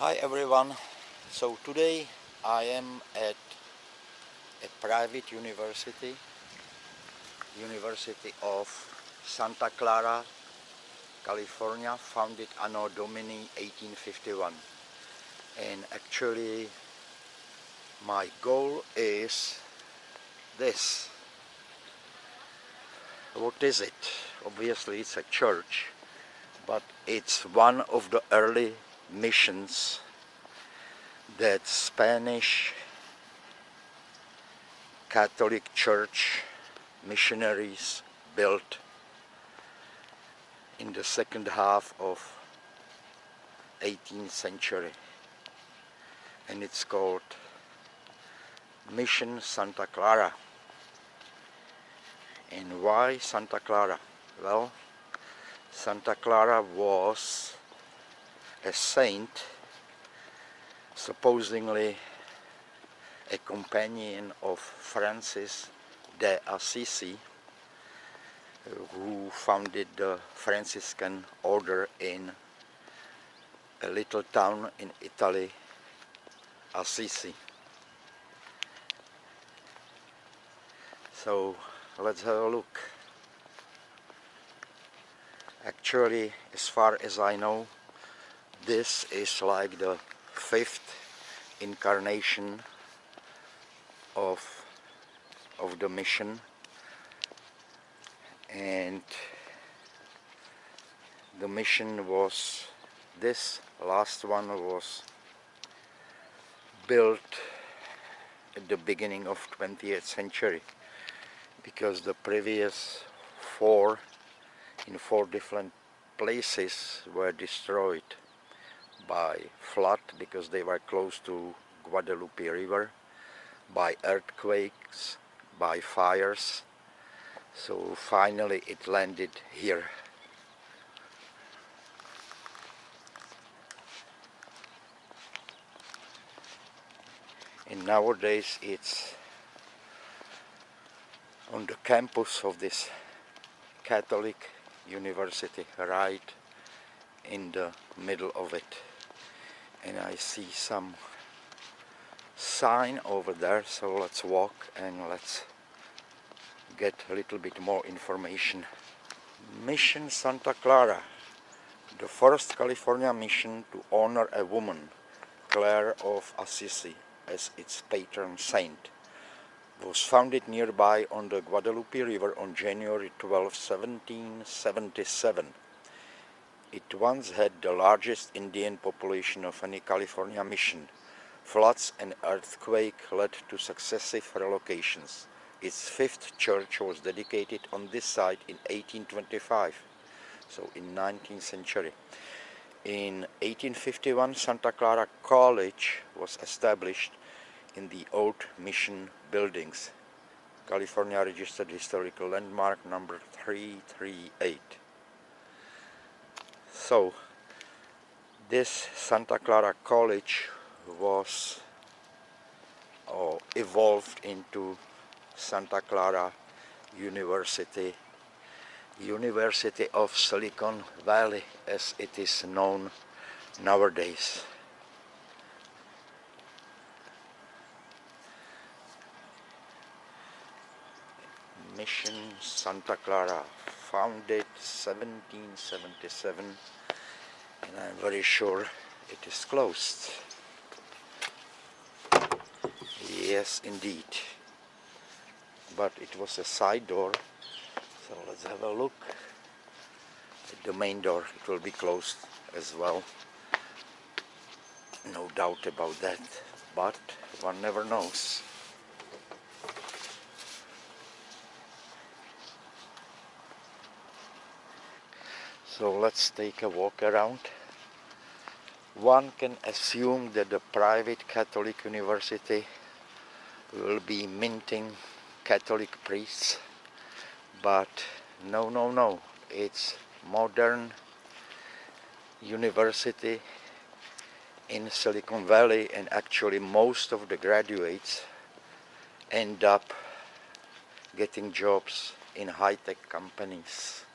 Hi everyone. So today I am at a private university, University of Santa Clara, California, founded anno Domini 1851. And actually my goal is this. What is it? Obviously it's a church, but it's one of the early missions that Spanish Catholic Church missionaries built in the second half of 18th century, and it's called Mission Santa Clara. And why Santa Clara? Well, Santa Clara was a saint, supposedly a companion of Francis de Assisi, who founded the Franciscan order in a little town in Italy, Assisi. So let's have a look. Actually, as far as I know, this is like the fifth incarnation of the mission, and the mission was, this last one was built at the beginning of 20th century, because the previous four in four different places were destroyed by flood because they were close to Guadalupe River, by earthquakes, by fires. So finally it landed here. And nowadays it's on the campus of this Catholic university, right in the middle of it. And I see some sign over there, so let's walk and let's get a little bit more information. Mission Santa Clara, the first California mission to honor a woman, Clare of Assisi, as its patron saint, was founded nearby on the Guadalupe River on January 12, 1777. It once had the largest Indian population of any California mission. Floods and earthquake led to successive relocations. Its fifth church was dedicated on this site in 1825, so in 19th century. In 1851, Santa Clara College was established in the old mission buildings, California Registered Historical Landmark number 338. So this Santa Clara College was evolved into Santa Clara University, University of Silicon Valley as it is known nowadays. Mission Santa Clara, founded 1777, and I'm very sure it is closed. Yes, indeed. But it was a side door, so let's have a look at the main door. It will be closed as well, no doubt about that, but one never knows. So let's take a walk around. One can assume that the private Catholic university will be minting Catholic priests, but no, it's modern university in Silicon Valley, and actually most of the graduates end up getting jobs in high-tech companies.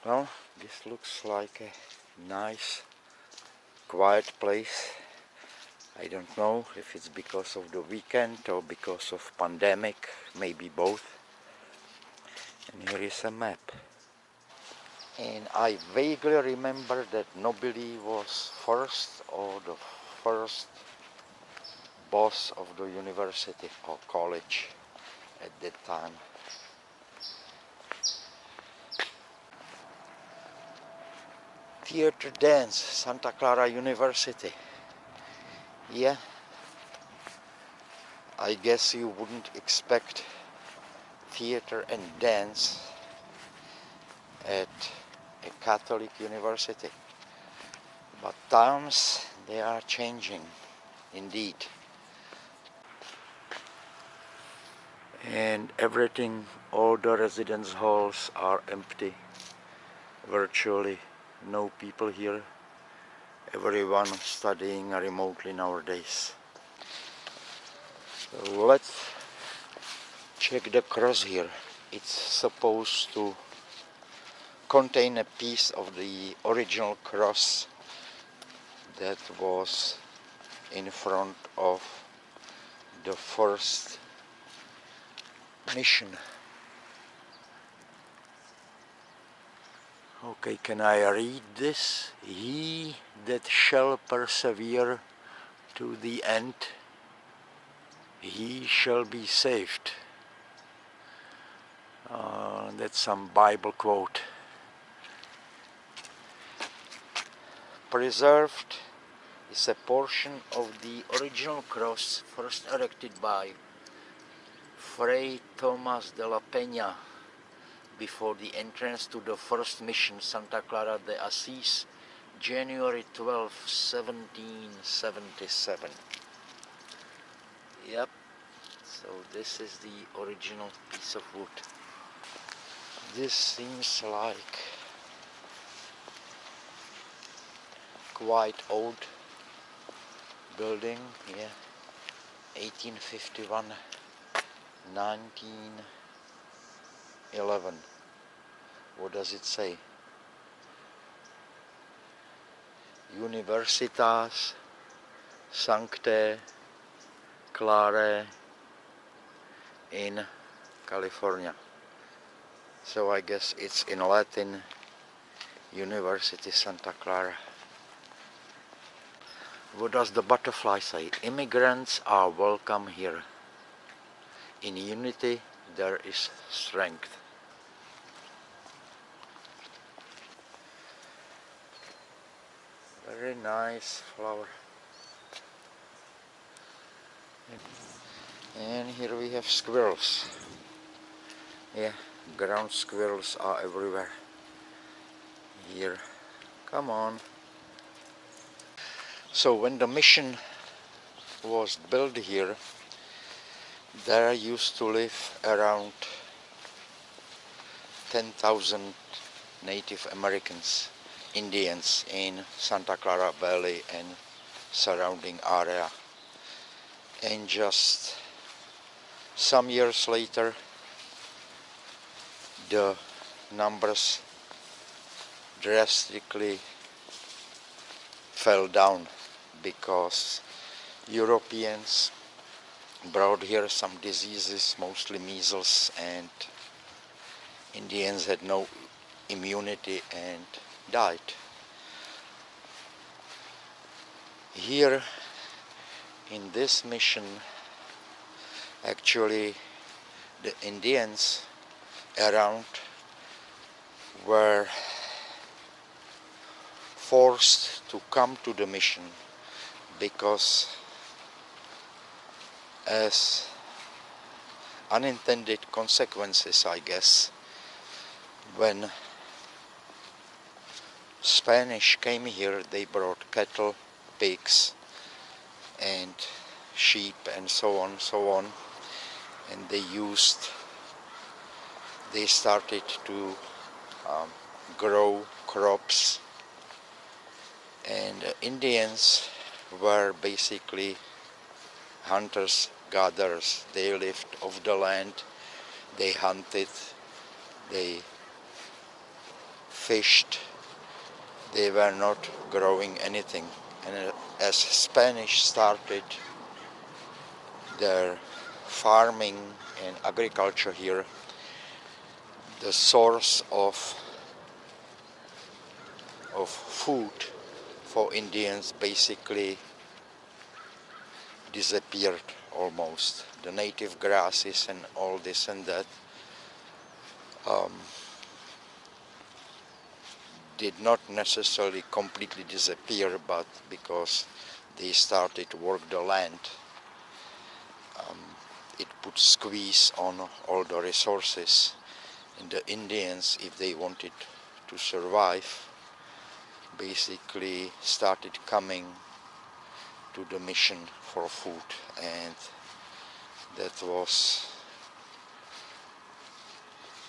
Well, this looks like a nice, quiet place. I don't know if it's because of the weekend or because of pandemic, maybe both. And here is a map. And I vaguely remember that Nobili was the first boss of the university or college at that time. Theater dance, Santa Clara University. Yeah, I guess you wouldn't expect theater and dance at a Catholic university, but times they are changing indeed. And everything, all the residence halls are empty, virtually no people here, everyone studying remotely nowadays. So let's check the cross here. It's supposed to contain a piece of the original cross that was in front of the first mission. Okay, can I read this? He that shall persevere to the end, he shall be saved. That's some Bible quote. Preserved is a portion of the original cross first erected by Fray Thomas de la Peña before the entrance to the first mission, Santa Clara de Asís, January 12, 1777. Yep, so this is the original piece of wood. This seems like quite old building, yeah, 1851, 1911. What does it say? Universitas Santa Clara in California. So I guess it's in Latin, University Santa Clara. What does the butterfly say? Immigrants are welcome here. In unity there is strength. Very nice flower. And here we have squirrels. Yeah, ground squirrels are everywhere. Here, come on. So when the mission was built here, there used to live around 10,000 Native Americans, Indians in Santa Clara Valley and surrounding area. And just some years later, the numbers drastically fell down because Europeans brought here some diseases, mostly measles, and Indians had no immunity and died. Here in this mission, actually the Indians around were forced to come to the mission because as unintended consequences, I guess, when Spanish came here, they brought cattle, pigs and sheep and so on, and they started to grow crops, and Indians were basically hunters, gatherers. They lived off the land, they hunted, they fished, they were not growing anything. And as Spanish started their farming and agriculture here, the source of food for Indians basically disappeared almost. The native grasses and all this and that did not necessarily completely disappear, but because they started to work the land, it put squeeze on all the resources. And the Indians, if they wanted to survive, basically started coming to the mission for food, and that was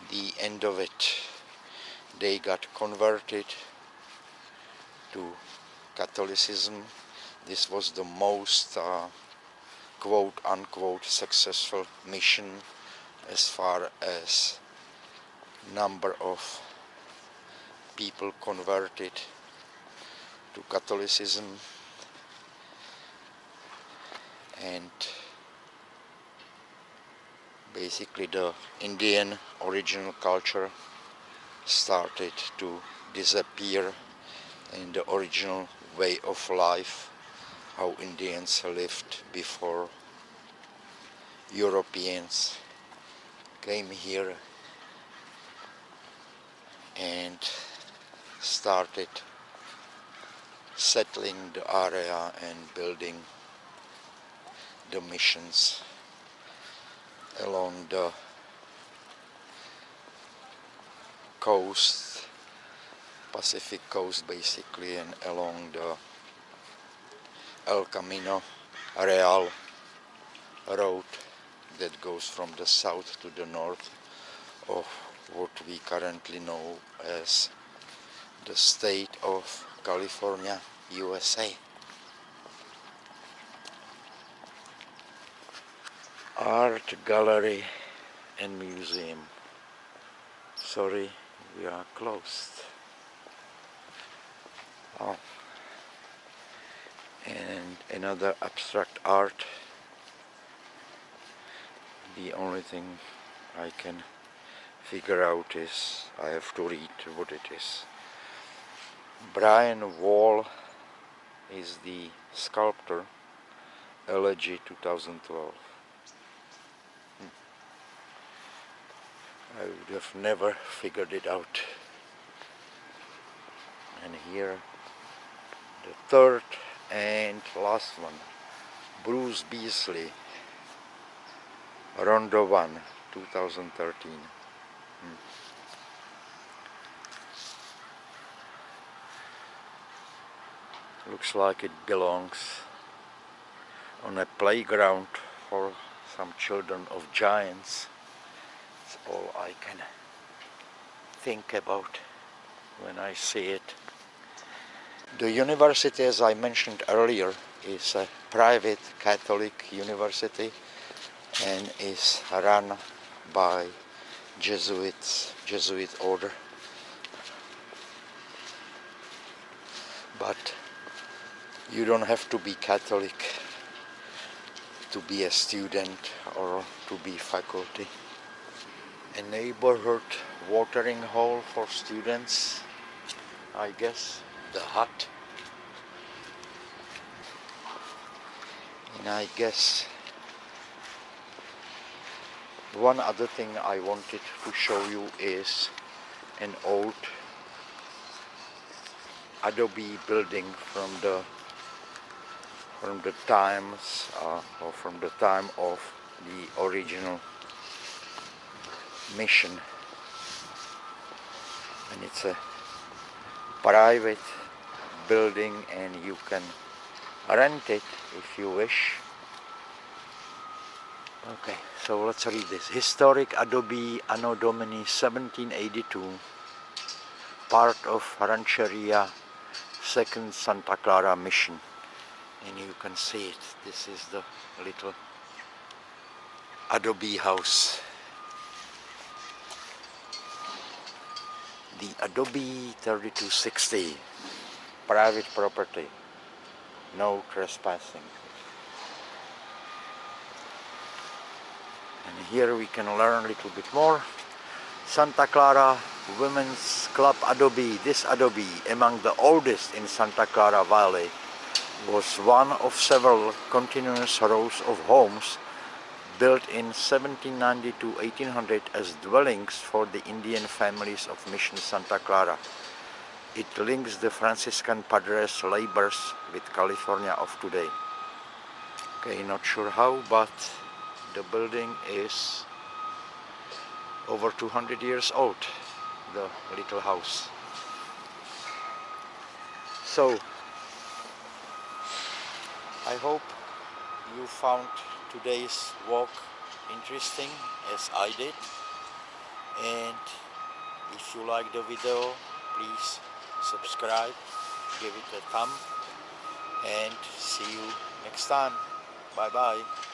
the end of it. They got converted to Catholicism. This was the most quote unquote successful mission as far as number of people converted to Catholicism. And basically the Indian original culture started to disappear, in the original way of life, how Indians lived before Europeans came here and started settling the area and building the missions along the coast, Pacific coast basically, and along the El Camino Real road that goes from the south to the north of what we currently know as the state of California, USA. Art gallery and museum. Sorry, we are closed. Oh. And another abstract art. The only thing I can figure out is I have to read what it is. Brian Wall is the sculptor. Elegy 2012. I would have never figured it out. And here, the third and last one, Bruce Beasley, Rondo 1, 2013. Looks like it belongs on a playground for some children of giants. That's all I can think about when I see it. The university, as I mentioned earlier, is a private Catholic university and is run by Jesuit order. But you don't have to be Catholic to be a student or to be faculty. A neighborhood watering hole for students, I guess, the hut. And I guess one other thing I wanted to show you is an old adobe building from the times or from the time of the original mission, and it's a private building and you can rent it if you wish. Okay, so let's read this. Historic adobe Anno Domini 1782, part of Rancheria 2nd Santa Clara Mission. And you can see it. This is the little adobe house. the Adobe 3260, private property, no trespassing. And here we can learn a little bit more. Santa Clara Women's Club Adobe. This Adobe, among the oldest in Santa Clara Valley, was one of several continuous rows of homes built in 1790 to 1800 as dwellings for the Indian families of Mission Santa Clara. It links the Franciscan Padres labors with California of today. Okay, not sure how, but the building is over 200 years old, the little house. So, I hope you found today's walk interesting as I did, and if you like the video, please subscribe, give it a thumb, and see you next time. Bye bye.